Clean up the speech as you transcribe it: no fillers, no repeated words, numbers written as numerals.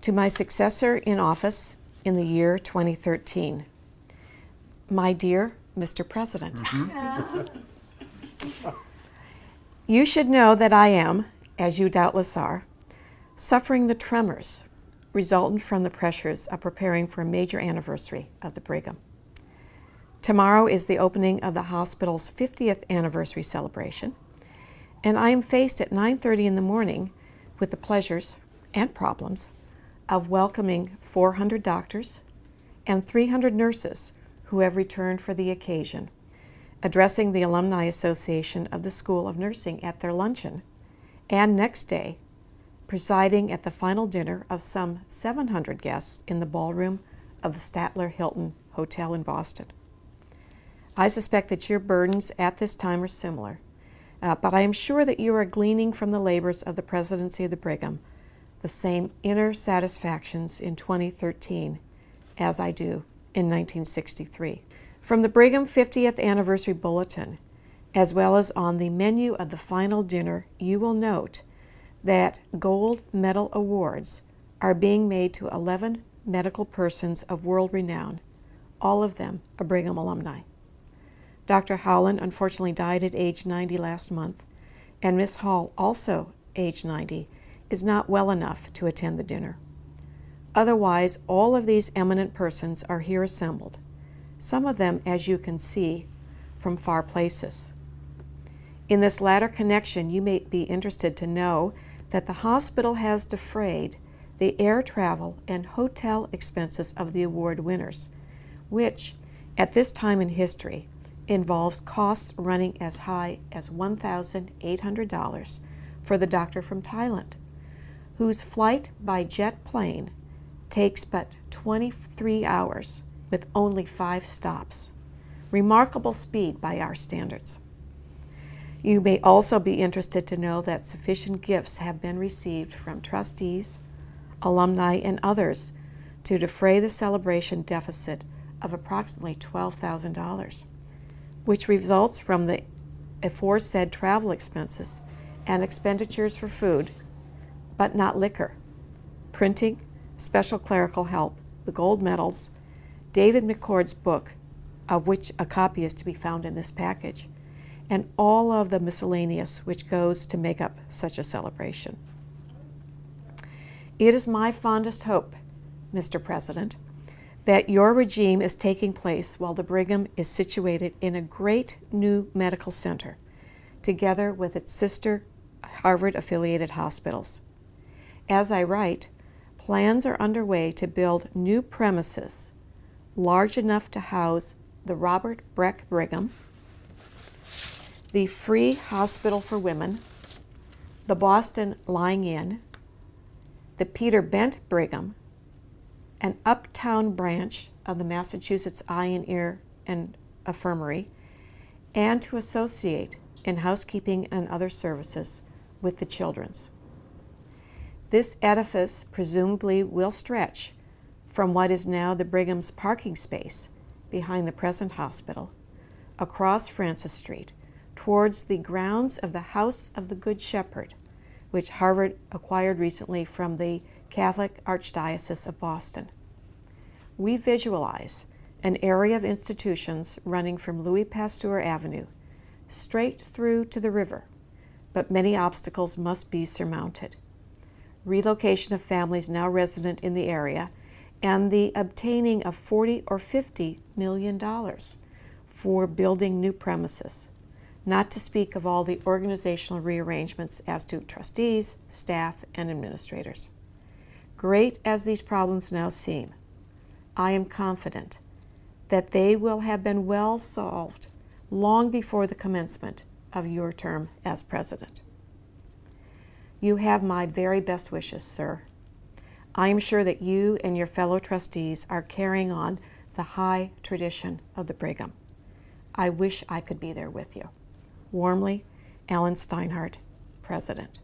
To my successor in office in the year 2013, my dear Mr. President, you should know that I am, as you doubtless are, suffering the tremors resultant from the pressures of preparing for a major anniversary of the Brigham. Tomorrow is the opening of the hospital's 50th anniversary celebration, and I am faced at 9:30 in the morning with the pleasures and problems of welcoming 400 doctors and 300 nurses who have returned for the occasion, addressing the Alumni Association of the School of Nursing at their luncheon, and next day, presiding at the final dinner of some 700 guests in the ballroom of the Statler Hilton Hotel in Boston. I suspect that your burdens at this time are similar, but I am sure that you are gleaning from the labors of the presidency of the Brigham the same inner satisfactions in 2013 as I do in 1963. From the Brigham 50th Anniversary Bulletin, as well as on the menu of the final dinner, you will note that gold medal awards are being made to 11 medical persons of world renown, all of them a Brigham alumni. Dr. Howland unfortunately died at age 90 last month, and Miss Hall, also age 90, is not well enough to attend the dinner. Otherwise, all of these eminent persons are here assembled, some of them, as you can see, from far places. In this latter connection, you may be interested to know that the hospital has defrayed the air travel and hotel expenses of the award winners, which, at this time in history, involves costs running as high as $1,800 for the doctor from Thailand, whose flight by jet plane takes but 23 hours with only 5 stops. Remarkable speed by our standards. You may also be interested to know that sufficient gifts have been received from trustees, alumni, and others to defray the celebration deficit of approximately $12,000, which results from the aforesaid travel expenses and expenditures for food, but not liquor, printing, special clerical help, the gold medals, David McCord's book, of which a copy is to be found in this package, and all of the miscellaneous which goes to make up such a celebration. It is my fondest hope, Mr. President, that your regime is taking place while the Brigham is situated in a great new medical center, together with its sister Harvard-affiliated hospitals. As I write, plans are underway to build new premises large enough to house the Robert Breck Brigham, the Free Hospital for Women, the Boston Lying In, the Peter Bent Brigham, an uptown branch of the Massachusetts Eye and Ear and Infirmary, and to associate in housekeeping and other services with the Children's. This edifice presumably will stretch from what is now the Brigham's parking space behind the present hospital, across Francis Street, towards the grounds of the House of the Good Shepherd, which Harvard acquired recently from the Catholic Archdiocese of Boston. We visualize an area of institutions running from Louis Pasteur Avenue straight through to the river, but many obstacles must be surmounted. Relocation of families now resident in the area, and the obtaining of $40 or $50 million for building new premises, not to speak of all the organizational rearrangements as to trustees, staff, and administrators. Great as these problems now seem, I am confident that they will have been well solved long before the commencement of your term as president. You have my very best wishes, sir. I am sure that you and your fellow trustees are carrying on the high tradition of the Brigham. I wish I could be there with you. Warmly, Alan Steinert, President.